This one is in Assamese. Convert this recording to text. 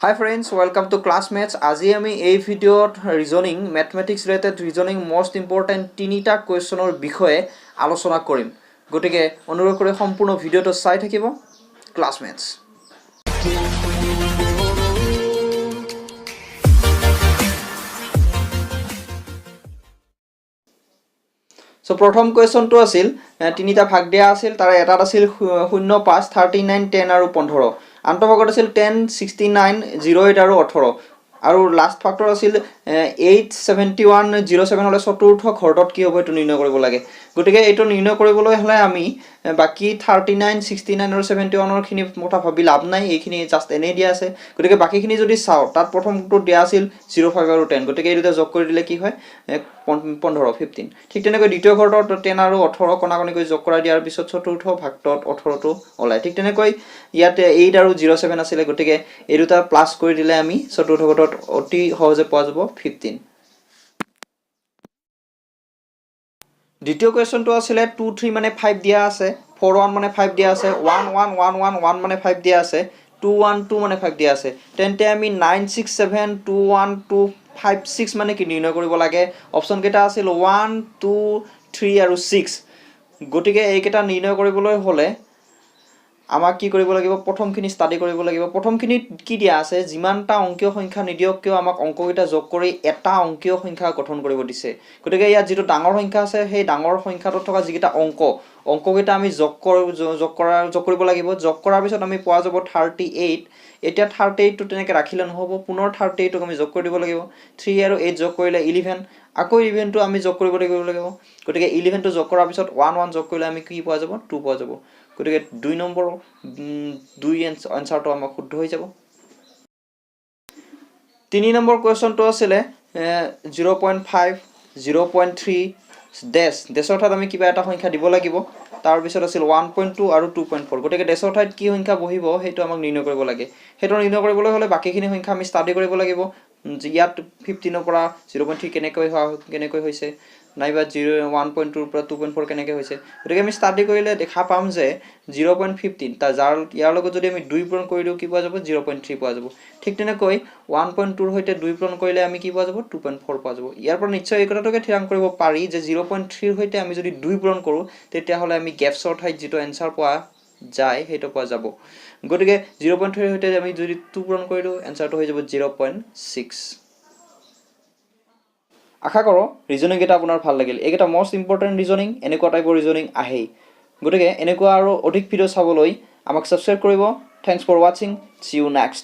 Hi friends, welcome to Classmates. আজি আমি এই ভিডিওত reasoning mathematics related reasoning most important তিনিটা কোৱেশ্যনৰ বিষয়ে আলোচনা কৰিম। গতিকে অনুৰোধ কৰি সম্পূৰ্ণ ভিডিওটো চাই থাকিব। Classmates. So প্ৰথম কোৱেশ্যনটো আছিল তিনিটা ভাগ দিয়া আছিল তাৰ এটাত আছিল 0 5 39 10 আৰু 15 আনটো ভাগত আছিল 10 69 08 আৰু 18 আৰু লাষ্ট ফ্যাক্টৰ আছিল 8 71 07 হলে চতুৰ্থ ঘৰটোত কি হ'ব এটো নিৰ্ণয় কৰিব লাগে গতিকে এটো নিৰ্ণয় কৰিবলৈ হলে আমি বাকি 39 69 আৰু 71 ৰ খিনি মোটা ভাবি লাভ নাই এইখিনি জাস্ট এনে দিয়া আছে গতিকে বাকিখিনি যদি চাও তাত প্ৰথমটো দিয়া আছিল 05 আৰু 10 গতিকে এই দুটা যোগ কৰি দিলে কি হয় 15 15 ঠিক তেনেকৈ দ্বিতীয় ঘৰটোত 10 আৰু 18 কণাকণিকৈ যোগ কৰা দিয়াৰ পিছত চতুৰ্থ ভাগটোত 18 টো ওলাই ঠিক তেনেকৈ ইয়াতে 8 আৰু 07 আছিল গতিকে এই দুটা প্লাস কৰি দিলে আমি চতুৰ্থ ঘৰটোত অতি সহজে পোৱা যাব 15 দ্বিতীয় কোৱেশ্যনটো আছিল 2 3 মানে 5 দিয়া আছে 4 1 মানে 5 দিয়া আছে 1 1 1 1 1 মানে 5 দিয়া আছে 2 1 2 মানে 5 দিয়া আছে তেন্তে আমি 9 6 7 2 1 2 5 6 মানে কি নিৰ্ণয় কৰিব লাগে অপচন কেইটা আছিল 1 2 3 আৰু 6 গতিকে এই কেইটা নিৰ্ণয় কৰিবলৈ হলে আমাক কি কৰিব লাগিব প্ৰথমখিনি ষ্টাডি কৰিব লাগিব প্ৰথমখিনি কি দিয়া আছে যিমানটা অংকীয় সংখ্যা নিদিয়ক কিয় আমাক অংককেইটা যোগ কৰি এটা অংকীয় সংখ্যা গঠন কৰিব দিছে গতিকে ইয়াত যেটো ডাঙৰ সংখ্যা আছে সেই ডাঙৰ সংখ্যাটোত থকা যিকেইটা অংককেইটা আমি যোগ কৰিব লাগিব যোগ কৰাৰ পিছত আমি পোৱা যাব 38 এতিয়া 38 টো তেনেকৈ ৰাখিলে নহব পুনৰ 38 টোক আমি যোগ কৰি দিব লাগিব 3 আৰু 8 যোগ কৰিলে 11 আকৌ 11 টো আমি যোগ কৰিব লাগিব গতিকে 11 টো যোগ কৰাৰ পিছত 1 1 যোগ কৰিলে আমি কি পোৱা যাব 2 পোৱা যাব গতিকে 2 নম্বৰ 2 আনসাৰটো আমাৰ শুদ্ধ হৈ যাব 3 নম্বৰ কোৱেশ্যনটো আছিল 0.5 0.3 ডেছ অৰ্থাৎ আমি কিবা এটা সংখ্যা দিব লাগিব তাৰ পিছত আছিল 1.2 আৰু 2.4 গতিকে ডেছ অৰ্থাৎ কি সংখ্যা বহিব হেতু আমাক নিৰ্ণয় কৰিব লাগে হেতু নিৰ্ণয় কৰিবলৈ হলে বাকিখিনি সংখ্যা আমি ষ্টাডি কৰিব লাগিব ইয়াত 15 ৰ পৰা 0.3 কেনেকৈ হৈছে নাইবা 1.2 ৰ পৰা 2.4 কেনেকৈ হৈছে গতিকে আমি ষ্টাডি কৰিলে দেখা পাম যে 0.15 তা যাৰ ইয়াৰ লগত যদি আমি 2 পূৰণ কৰি দিও কি পোৱা যাব 0.3 পোৱা যাব ঠিক তেনেকৈ 1.2 ৰ সৈতে 2 পূৰণ কৰিলে আমি কি পোৱা যাব 2.4 পোৱা যাব ইয়াৰ পৰা নিশ্চয় এই কথাটোকে থিৰাং কৰিব পাৰি যে 0.3 ৰ সৈতে আমি যদি 2 পূৰণ কৰো তেতিয়া হলে আমি গেপছৰ ঠাইত যেটো আনসাৰ পোৱা যায় হেতু পোৱা যাব গতিকে 0.3 ৰ সৈতে আমি যদি 2 পূৰণ কৰি দিও আনসাৰটো হৈ যাব 0.6 আশা কৰো ৰিজনিং এটা আপোনাৰ ভাল লাগিল এইটা মোস্ট ইম্পৰ্টেন্ট ৰিজনিং এনেকুৱা টাইপৰ ৰিজনিং আহে গতিকে এনেকুৱা আৰু অধিক ভিডিও চাবলৈ আমাক সাবস্ক্ৰাইব কৰিব thanks for watching see you next